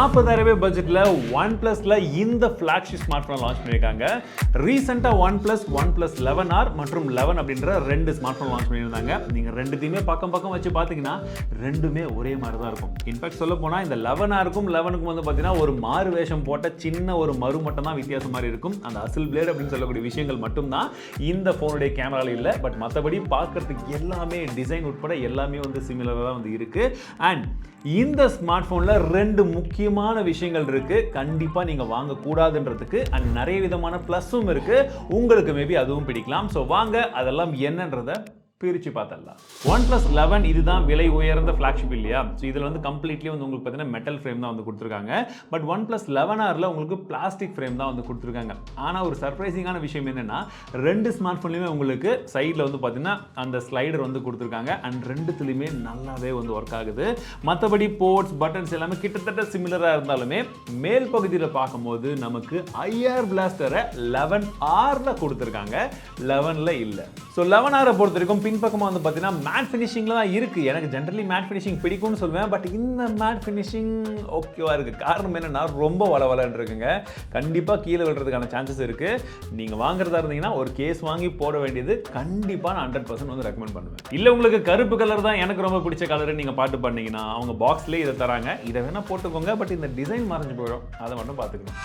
40,000 பட்ஜெட்ல OnePlusல இந்த flagship smartphone launch பண்ணிருக்காங்க. ரீசெண்டா OnePlus 11R மற்றும் 11 அப்படின்ற ரெண்டு ஸ்மார்ட்போன் லான்ச் பண்ணியிருந்தாங்க. நீங்க ரெண்டுத்தையுமே பக்கம் பக்கம் வச்சு பாத்தீங்கன்னா ரெண்டுமே ஒரே மாதிரி தான் இருக்கும். இன்ஃபேக்ட் சொல்ல போனா இந்த 11Rக்கும் 11க்கும் வந்து பாத்தீங்கன்னா ஒரு மாறு வேஷம் போட்ட சின்ன ஒரு மறு மட்டும் தான் வித்தியாசம் மாதிரி இருக்கும். அந்த அசல் பிளேட் அப்படின்னு சொல்லக்கூடிய விஷயங்கள் மட்டும் தான் இந்த போனுடைய கேமரால இல்ல. பட் மற்றபடி பார்க்கறதுக்கு எல்லாமே டிசைன் உட்பட எல்லாமே வந்து சிமிலரா தான் வந்து இருக்கு. அண்ட் இந்த ஸ்மார்ட் போன்ல ரெண்டு முக்கியமான விஷயங்கள் இருக்கு. கண்டிப்பா நீங்க வாங்க கூடாதுன்றதுக்கு அண்ட் நிறைய விதமான பிளஸும் இருக்கு. உங்களுக்கு மேபி அதுவும் பிடிக்கலாம். சோ வாங்க அதெல்லாம் என்னன்றத பிரிச்சு பார்த்தலாம். OnePlus 11 இதுதான் விலை உயர்ந்த flagship இல்லையா? ஸோ இதில் வந்து கம்ப்ளீட்லி வந்து உங்களுக்கு பார்த்தீங்கன்னா மெட்டல் ஃப்ரேம் தான் வந்து கொடுத்துருக்காங்க. பட் OnePlus 11Rல உங்களுக்கு பிளாஸ்டிக் ஃப்ரேம் தான் வந்து கொடுத்துருக்காங்க. ஆனால் ஒரு சர்ப்ரைசிங்கான விஷயம் என்னன்னா ரெண்டு ஸ்மார்ட் ஃபோன்லையுமே உங்களுக்கு சைடில் வந்து பார்த்தீங்கன்னா அந்த ஸ்லைடர் வந்து கொடுத்துருக்காங்க. அண்ட் ரெண்டுத்துலையுமே நல்லாவே வந்து ஒர்க் ஆகுது. மற்றபடி போர்ட்ஸ் பட்டன்ஸ் எல்லாமே கிட்டத்தட்ட சிமிலராக இருந்தாலுமே மேல் பகுதியில் பார்க்கும்போது நமக்கு IR பிளாஸ்டரை 11Rல கொடுத்துருக்காங்க, 11ல இல்லை. ஸோ 11R பொறுத்த வரைக்கும் பின்பக்கமாக வந்து பார்த்தீங்கன்னா மேட் ஃபினிஷிங்கில் தான் இருக்குது. எனக்கு ஜென்ரலி மேட் ஃபினிஷிங் பிடிக்கும்னு சொல்லுவேன். பட் இந்த மேட் ஃபினிஷிங் ஓகேவா இருக்குது. காரணம் என்னென்னா ரொம்ப வளவலன்னு இருக்குங்க. கண்டிப்பாக கீழே விழுறதுக்கான சான்சஸ் இருக்குது. நீங்கள் வாங்குறதா இருந்தீங்கன்னா ஒரு கேஸ் வாங்கி போட வேண்டியது கண்டிப்பாக நான் 100% வந்து ரெக்கமெண்ட் பண்ணுவேன். இல்லை உங்களுக்கு கருப்பு கலர் தான் எனக்கு ரொம்ப பிடிச்ச கலர் நீங்கள் பாட்டு பண்ணீங்கன்னா அவங்க பாக்ஸ்லேயே இதை தராங்க. இதை வேணால் போட்டுக்கோங்க. பட் இந்த டிசைன் மறைஞ்சு போயிடும். அதை மட்டும் பார்த்துக்கணும்.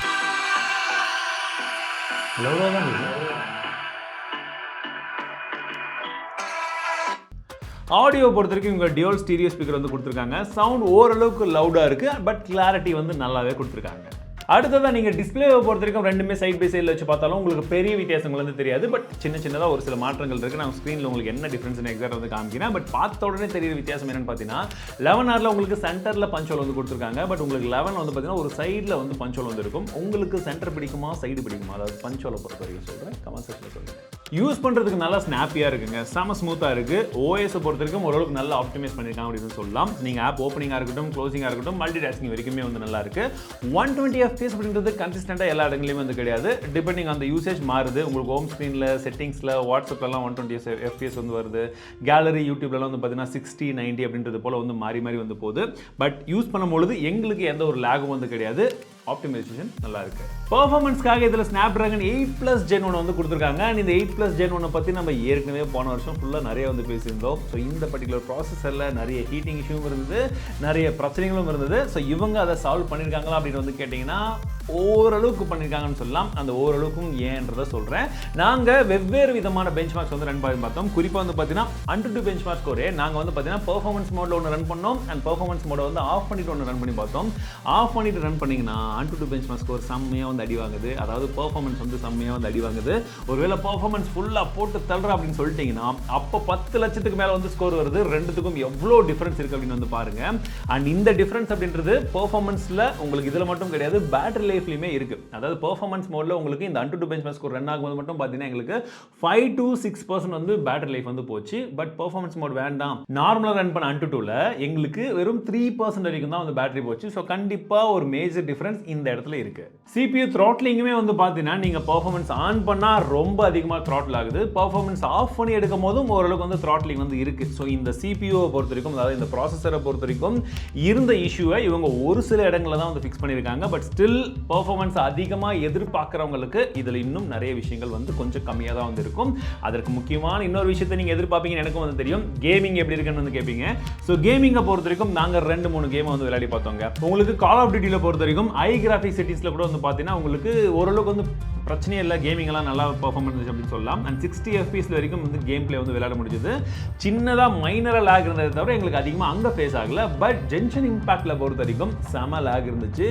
ஆடியோ பொறுத்த வரைக்கும் இவங்க டியூவல் ஸ்டீரியோ ஸ்பீக்கர் வந்து கொடுத்துருக்காங்க. சவுண்ட் ஓரளவுக்கு லவுடாக இருக்குது. பட் கிளாரிட்டி வந்து நல்லாவே கொடுத்துருக்காங்க. அடுத்ததான் நீங்கள் டிஸ்பிளேவை பொறுத்த வரைக்கும் ரெண்டுமே சைட் பை சைடில் வச்சு பார்த்தாலும் உங்களுக்கு பெரிய வித்தியாசங்கள் வந்து தெரியாது. பட் சின்னதாக ஒரு சில மாற்றங்கள் இருக்குது. நான் ஸ்க்ரீனில் உங்களுக்கு என்ன டிஃப்ரென்ஸ் எக்ஸாக்ட் வந்து காமிக்கிறேன். பட் பார்த்த உடனே தெரியுற வித்தியாசம் என்னன்னு பார்த்தீங்கன்னா 11Rல உங்களுக்கு சென்டரில் பஞ்ச் ஹோல் வந்து கொடுத்துருக்காங்க. பட் உங்களுக்கு 11 வந்து பார்த்தீங்கன்னா ஒரு சைடில் வந்து பஞ்ச் ஹோல் வந்து இருக்கும். உங்களுக்கு சென்டர் பிடிக்குமா சைடு பிடிக்குமா? அதாவது பஞ்ச் ஹோலை பொறுத்த வரைக்கும் சொல்கிறேன். கமெண்ட் செக்ஷனில் சொல்லுங்கள். யூஸ் பண்ணுறதுக்கு நல்லா ஸ்னாப்பியாக இருக்குங்க. செம ஸ்மூத்தாக இருக்குது. ஓஎஸை பொறுத்த வரைக்கும் ஓரளவுக்கு நல்லா ஆப்டிமைஸ் பண்ணியிருக்காங்க அப்படின்னு சொல்லலாம். நீங்கள் ஆப் ஓப்பனிங்காக இருக்கட்டும், க்ளோசிங்காக இருக்கட்டும், மல்டி டாஸ்கிங் வரைக்குமே வந்து நல்லா இருக்குது. 120 FPS அப்படின்றது கன்சிஸ்டண்டாக எல்லா இடங்களையும் வந்து கிடையாது. டிபெண்டிங் அந்த யூசேஜ் மாறுது. உங்களுக்கு ஹோம் ஸ்க்ரீனில், செட்டிங்ஸில், வாட்ஸ்அப்லாம் 120 FPS வந்து வருது. கேலரி யூடியூப்லாம் வந்து பார்த்தீங்கன்னா 60, 90 அப்படின்றது போல் வந்து மாறி மாறி வந்து போகுது. பட் யூஸ் பண்ணும்பொழுது எங்களுக்கு எந்த ஒரு லேகும் வந்து கிடையாது. ஆப்டிமைசேஷன் நல்லா இருக்கு. பெர்ஃபார்மன்ஸ்க்காக இதில் Snapdragon 8+ Gen 1 வந்து கொடுத்துருக்காங்க. இந்த 8+ Gen 1 பற்றி நம்ம ஏற்கனவே போன வருஷம் ஃபுல்லாக நிறைய வந்து பேசியிருந்தோம். ஸோ இந்த பர்டிகுலர் ப்ராசஸரில் நிறைய ஹீட்டிங் இஷ்யூவும் இருந்தது, நிறைய பிரச்சனைகளும் இருந்தது. ஸோ இவங்க அதை சால்வ் பண்ணியிருக்காங்களா அப்படின்னு வந்து கேட்டிங்கன்னா ஓரளவுக்கு பண்ணியிருக்காங்கன்னு சொல்லலாம். அந்த ஓரளவுக்கும் ஏன்றதை சொல்கிறேன். நாங்கள் வெவ்வேறு விதமான பெஞ்ச் மார்க்ஸ் வந்து ரன் பண்ணி பார்த்தோம். குறிப்பாக வந்து பார்த்தீங்கன்னா AnTuTu பெஞ்ச் மார்க் ஸ்கோரே நாங்கள் வந்து பார்த்தீங்கன்னா பெர்ஃபார்மன்ஸ் மோடில் ஒன்று ரன் பண்ணோம். அண்ட் பெர்ஃபார்மன்ஸ் மோடை வந்து ஆஃப் பண்ணிட்டு ஒன்று ரன் பண்ணி பார்த்தோம். ஆஃப் பண்ணிட்டு ரன் பண்ணிங்கன்னா AnTuTu பெஞ்ச் மார்க் ஸ்கோர் செம்மையாக வந்து அடி வாங்குது. அதாவது பெர்ஃபார்மன்ஸ் வந்து செம்மையாக வந்து அடி வாங்குது. ஒருவேளை பெர்ஃபார்மன்ஸ் ஃபுல்லாக போட்டு தள்ளுற அப்படின்னு சொல்லிட்டீங்கன்னா அப்போ 10 லட்சத்துக்கு மேலே வந்து ஸ்கோர் வருது. ரெண்டுத்துக்கும் எவ்வளோ டிஃப்ரென்ஸ் இருக்குது அப்படின்னு வந்து பாருங்க. அண்ட் இந்த டிஃப்ரென்ஸ் அப்படின்றது பெர்ஃபார்மன்ஸில் உங்களுக்கு இதில் மட்டும் கிடையாது, பேட்டரி லைஃப்லையுமே இருக்கு. அதாவது பெர்ஃபார்மன்ஸ் மோட்ல உங்களுக்கு இந்த AnTuTu பெஞ்ச்மார்க் ஸ்கோர் ரன் ஆகும்போது மட்டும் பார்த்தீங்கன்னா எங்களுக்கு 5 to 6% வந்து பேட்டரி லைஃப் வந்து போச்சு. பட் பெர்ஃபார்மன்ஸ் மோட் வேண்டாம், நார்மலாக ரன் பண்ண AnTuTuல எங்களுக்கு வெறும் 3% வரைக்கும் தான் வந்து பேட்டரி போச்சு. ஸோ கண்டிப்பாக ஒரு மேஜர் டிஃபரன்ஸ் இந்த இடத்துல இருக்கு. CPU த்ராட்லிங்குமே வந்து பார்த்தீங்கன்னா நீங்கள் பெர்ஃபார்மன்ஸ் ஆன் பண்ணால் ரொம்ப அதிகமாக த்ராட்டில் ஆகுது. பெர்ஃபார்மன்ஸ் ஆஃப் பண்ணி எடுக்கும் போதும் ஓரளவுக்கு வந்து த்ராட்லிங் வந்து இருக்கு. ஸோ இந்த CPU பொறுத்த வரைக்கும், அதாவது இந்த ப்ராசஸரை பொறுத்த வரைக்கும் இருந்த இஷ்யூவை இவங்க ஒரு சில இடங்களில் தான் வந்து ஃபிக்ஸ் பண்ணியிருக்காங்க. பட் ஸ்டில் பெர்ஃபார்மன்ஸ் அதிகமாக எதிர்பார்க்குறவங்களுக்கு இதில் இன்னும் நிறைய விஷயங்கள் வந்து கொஞ்சம் கம்மியாக தான் வந்து இருக்கும். அதற்கு முக்கியமான இன்னொரு விஷயத்தை நீங்கள் எதிர்பார்ப்பீங்கன்னு எனக்கும் வந்து தெரியும். கேமிங் எப்படி இருக்குன்னு வந்து கேட்பீங்க. ஸோ கேமிங்கை பொறுத்த வரைக்கும் நாங்கள் 2-3 கேமை வந்து விளையாடி பார்த்தோங்க. உங்களுக்கு கால் ஆஃப் டியூட்டியில் பொறுத்த வரைக்கும் கிராஃபிக் செட்டிங்ஸில் கூட வந்து பார்த்தீங்கன்னா உங்களுக்கு ஓரளவுக்கு வந்து பிரச்சனையே இல்லை, கேமிங் எல்லாம் நல்லா பெர்ஃபார்மன்ஸ் இருந்துச்சு அப்படின்னு சொல்லலாம். அண்ட் 60 FPS வரைக்கும் வந்து கேம் பிளே வந்து விளையாட முடிஞ்சது. சின்னதாக மைனராக லேக் இருந்ததை தவிர எங்களுக்கு அதிகமாக அங்கே ஃபேஸ் ஆகலை. பட் ஜென்ஷன் இம்பாக்டில் பொறுத்த வரைக்கும் செம லேக் இருந்துச்சு.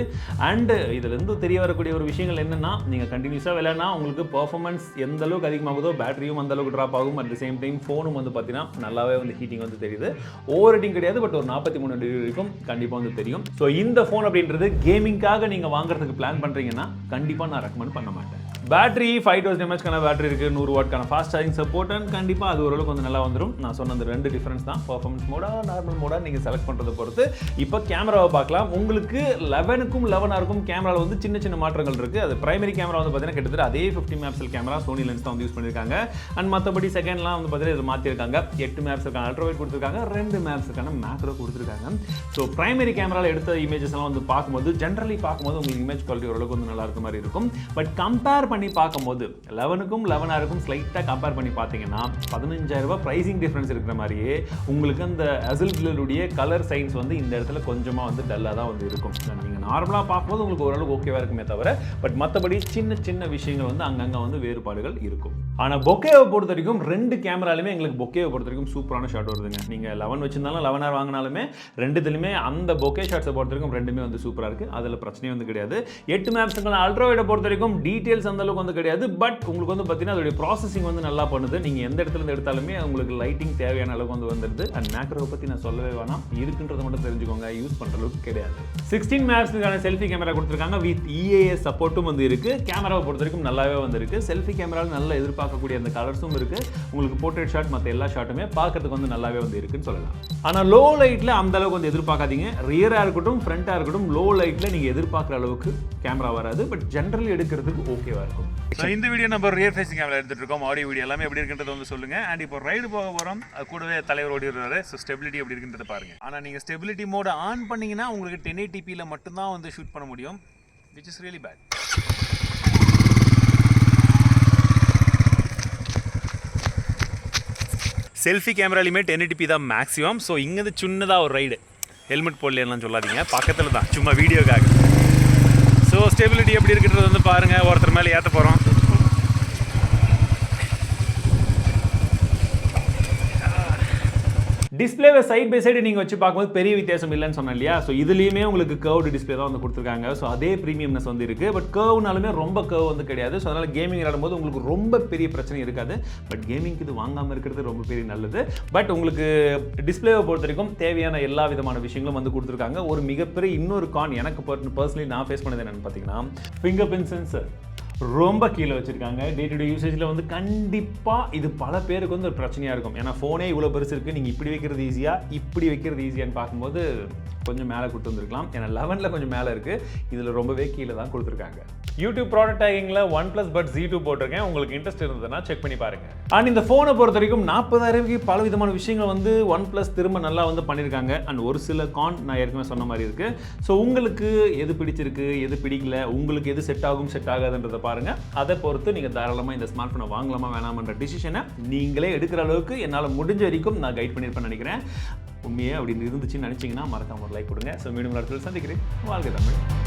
அண்ட் இதுலேருந்து தெரிய வரக்கூடிய ஒரு விஷயங்கள் என்னென்னா, நீங்கள் கண்டினியூஸாக விளையாடினா உங்களுக்கு பெர்ஃபார்மன்ஸ் எந்த அளவுக்கு அதிகமாகுதோ பேட்டரியும் அந்த அளவுக்கு ட்ராப் ஆகும். அட் த சேம் டைம் ஃபோனும் வந்து பார்த்தீங்கன்னா நல்லாவே வந்து ஹீட்டிங் வந்து தெரியுது. ஓவர் ஹீட்டிங் கிடையாது, பட் ஒரு 43 டிகிரி வரைக்கும் கண்டிப்பாக வந்து தெரியும். ஸோ இந்த ஃபோன் அப்படின்றது கேமிங்காக நீங்கள் வாங்குறதுக்கு பிளான் பண்ணுறீங்கன்னா கண்டிப்பாக நான் ரெக்கமெண்ட் பண்ண மாட்டேன். பேட்டரி 5000 mAh பேட்டரி இருக்கு, 100 வாட்க்கான ஃபாஸ்ட் சார்ஜிங் சப்போர்ட் அண்ட் கண்டிப்பா அது ஓரளவுக்கு வந்து நல்லா வந்துரும். நான் சொன்ன அந்த ரெண்டு டிஃபரன்ஸ் தான், பெர்ஃபார்மன்ஸ் மோடா நார்மல் மோடா நீங்க செலக்ட் பண்றத பொறுத்து. இப்போ கேமராவை பார்க்கலாம். உங்களுக்கு 11க்கும் 11Rக்கும் கேமரால வந்து சின்ன சின்ன மாற்றங்கள் இருக்கு. அது பிரைமரி கேமரா வந்து பார்த்தீங்கன்னா கிட்டத்தட்ட அதே 50 மெகாபிக்சல் கேமரா சோனி லென்ஸ் தான் வந்து யூஸ் பண்ணிருக்காங்க. அண்ட் மற்றபடி செகண்ட்லாம் வந்து பார்த்தீங்கன்னா இது மாற்றிருக்காங்க. 8 மெகாபிக்சலுக்கான அல்ட்ரா வைட் கொடுத்துருக்காங்க, 2 மெகாபிக்சலுக்கான மேக்ரோ கொடுத்துருக்காங்க. ஸோ பிரைமரி கேமரால எடுத்த இமேஜஸ் எல்லாம் வந்து பார்க்கும்போது ஜென்ரலி பார்க்கும்போது உங்களுக்கு இமேஜ் குவாலிட்டி ஓரளவுக்கு வந்து நல்லா இருக்க மாதிரி இருக்கும். பட் கம்பேர் பண்ணி பார்க்கும்போது 11க்கும் 11Rக்கும் ஸ்லைட்டாக கம்பேர் பண்ணி பார்த்தீங்கன்னா 15000 ரூபாய் ப்ரைசிங் டிஃபரன்ஸ் இருக்கிற மாதிரியே உங்களுக்கு அந்த அசல் பில்லருடைய கலர் சைன்ஸ் வந்து இந்த இடத்துல கொஞ்சமாக வந்து டல்லாக தான் வந்து இருக்கும். நீங்கள் நார்மலாக பார்க்கும்போது உங்களுக்கு ஓரளவுக்கு ஓகேவா இருக்குமே தவிர பட் மற்றபடி சின்ன சின்ன விஷயங்கள் வந்து அங்கங்கே வந்து வேறுபாடுகள் இருக்கும். ஆனால் பொக்கேவை பொறுத்த வரைக்கும் ரெண்டு கேமராலுமே எங்களுக்கு பொக்கேவை பொறுத்த வரைக்கும் சூப்பரான ஷாட் வருதுங்க. நீங்கள் 11 வச்சிருந்தாலும் 11R வாங்கினாலுமே ரெண்டுத்துலையுமே அந்த பொக்கே ஷாட்ஸை பொறுத்த வரைக்கும் ரெண்டுமே வந்து சூப்பராக இருக்குது. அதில் பிரச்சனையும் வந்து கிடையாது. 8 மெகாபிக்சல் அல்ட்ரா வைடை பொறுத்த வரைக்கும் டீட்டெயில்ஸ் அந்த அளவுக்கு வந்து கிடையாது. பட் உங்களுக்கு வந்து பார்த்தீங்கன்னா அதோடைய ப்ராசஸிங் வந்து நல்லா பண்ணுது. நீங்கள் எந்த இடத்துல இருந்து எடுத்தாலுமே உங்களுக்கு லைட்டிங் தேவையான அளவுக்கு வந்து வந்துடுது. அண்ட் மேக்ரோவை பற்றி நான் சொல்லவே வேணாம், இருக்குன்றதை மட்டும் தெரிஞ்சுக்கோங்க, யூஸ் பண்ணுற அளவுக்கு கிடையாது. 16 மெகாபிக்சலுக்கான செல்ஃபி கேமரா கொடுத்துருக்காங்க. வித் EAS சப்போர்ட்டும் வந்து இருக்குது. கேமராவை பொறுத்த வரைக்கும் நல்லாவே வந்து இருக்குது. செல்ஃபி கேமராவில் நல்லா எதிர்பார்க்கக்கூடிய அந்த கலர்ஸும் இருக்குது. உங்களுக்கு போர்ட்ரேட் ஷாட் மற்ற எல்லா ஷாட்டுமே பார்க்கறதுக்கு வந்து நல்லாவே வந்து இருக்குன்னு சொல்லலாம். ஆனால் லோ லைட்டில் அந்த அளவுக்கு வந்து எதிர்பார்க்காதீங்க. ரியராக இருக்கட்டும் ஃப்ரண்ட்டாக இருக்கட்டும் லோ லைட்டில் நீங்கள் எதிர்பார்க்குற அளவுக்கு கேமரா வராது. பட் ஜென்ரலி எடுக்கிறதுக்கு ஓகேவா இருக்கும். ஸோ இந்த வீடியோ நம்ம ரியர் ஃபேசிங் கேமரா எடுத்துகிட்டு இருக்கோம். ஆடியோ வீடியோ எல்லாமே எப்படி இருக்குன்றது வந்து சொல்லுங்கள். அண்ட் இப்போ ரைடு போக போகிறோம், கூடவே தலைவர் ஓடிடுறாரு. ஸோ ஸ்டெபிலிட்டி எப்படி இருக்குன்றதை பாருங்கள். ஆனால் நீங்கள் ஸ்டெபிலிட்டி மோட ஆன் பண்ணிங்கன்னா உங்களுக்கு 1080pல மட்டும்தான் வந்து ஷூட் பண்ண முடியும், which is really bad. Selfie கேமராலையுமே 1080p தான் மேக்ஸிமம். ஸோ இங்கேருந்து சின்னதாக ஒரு ரைடு, ஹெல்மெட் போடலாம் சொல்லாதீங்க, பக்கத்தில் தான், சும்மா வீடியோக்காக. ஸோ ஸ்டெபிலிட்டி எப்படி இருக்குன்றது வந்து பாருங்கள். ஒருத்தர் மேலே ஏற்ற போகிறோம். டிஸ்பிளேவை சைட் பை சைடு நீங்கள் வச்சு பார்க்கும்போது பெரிய வித்தியாசம் இல்லைன்னு சொன்னேன் இல்லையா. ஸோ இதுலேயுமே உங்களுக்கு கர்வ்டு டிஸ்பிளே தான் வந்து கொடுத்துருக்காங்க. ஸோ அதே ப்ரீமியம்னஸ் வந்து இருக்குது. பட் கர்வ்னாலுமே ரொம்ப கர்வ் வந்து கிடையாது. ஸோ அதனால் கேமிங் விளையாடும்போது உங்களுக்கு ரொம்ப பெரிய பிரச்சனை இருக்காது. பட் கேமிங்க்கு இது வாங்காமல் இருக்கிறது ரொம்ப பெரிய நல்லது. பட் உங்களுக்கு டிஸ்பிளேவை பொறுத்த வரைக்கும் தேவையான எல்லா விதமான விஷயங்களும் வந்து கொடுத்துருக்காங்க. ஒரு மிகப்பெரிய இன்னொரு கான் எனக்கு பர்சனலி நான் ஃபேஸ் பண்ணது என்னென்னு பார்த்தீங்கன்னா, ஃபிங்கர் பிரிண்ட் சென்சர் ரொம்ப கீழே வச்சிருக்காங்க. டே டு டே யூசேஜில் வந்து கண்டிப்பாக இது பல பேருக்கு வந்து ஒரு பிரச்சனையாக இருக்கும். ஏன்னா ஃபோனே இவ்வளோ பெருசு இருக்குது, நீங்கள் இப்படி வைக்கிறது ஈஸியாக இப்படி வைக்கிறது ஈஸியான்னு பார்க்கும்போது கொஞ்சம் மேலே கொடுத்து வந்துருக்கலாம். ஏன்னா 11ல் கொஞ்சம் மேலே இருக்குது, இதில் ரொம்பவே கீழே தான் கொடுத்துருக்காங்க. யூடியூப் ப்ராடக்ட் டேகிங்கில் OnePlus Buds Z2 போட்டிருக்கேன். உங்களுக்கு இன்ட்ரெஸ்ட் இருந்ததுன்னா செக் பண்ணி பாருங்கள். அண்ட் இந்த ஃபோனை பொறுத்த வரைக்கும் 40,000க்கு பல விதமான விஷயங்கள் வந்து OnePlus திரும்ப நல்லா வந்து பண்ணியிருக்காங்க. அண்ட் ஒரு சில கான் நான் ஏற்கனவே சொன்ன மாதிரி இருக்குது. ஸோ உங்களுக்கு எது பிடிச்சிருக்கு எது பிடிக்கல, உங்களுக்கு எது செட் ஆகும் செட் ஆகாதுன்றதை பாருங்கள். அதை பொறுத்து நீங்கள் தாராளமாக இந்த ஸ்மார்ட் ஃபோனை வாங்கலாமா வேணாமன்ற டிசிஷனை நீங்களே எடுக்கிற அளவுக்கு என்னால் முடிஞ்ச வரைக்கும் நான் கைட் பண்ணியிருப்பேன்னு நினைக்கிறேன். உண்மையே அப்படின்னு இருந்துச்சுன்னு நினச்சிங்கன்னா மறக்காம ஒரு லைக் கொடுங்க. ஸோ மீண்டும் அடுத்த சந்திக்கிறேன். வாழ்க தமிழ்.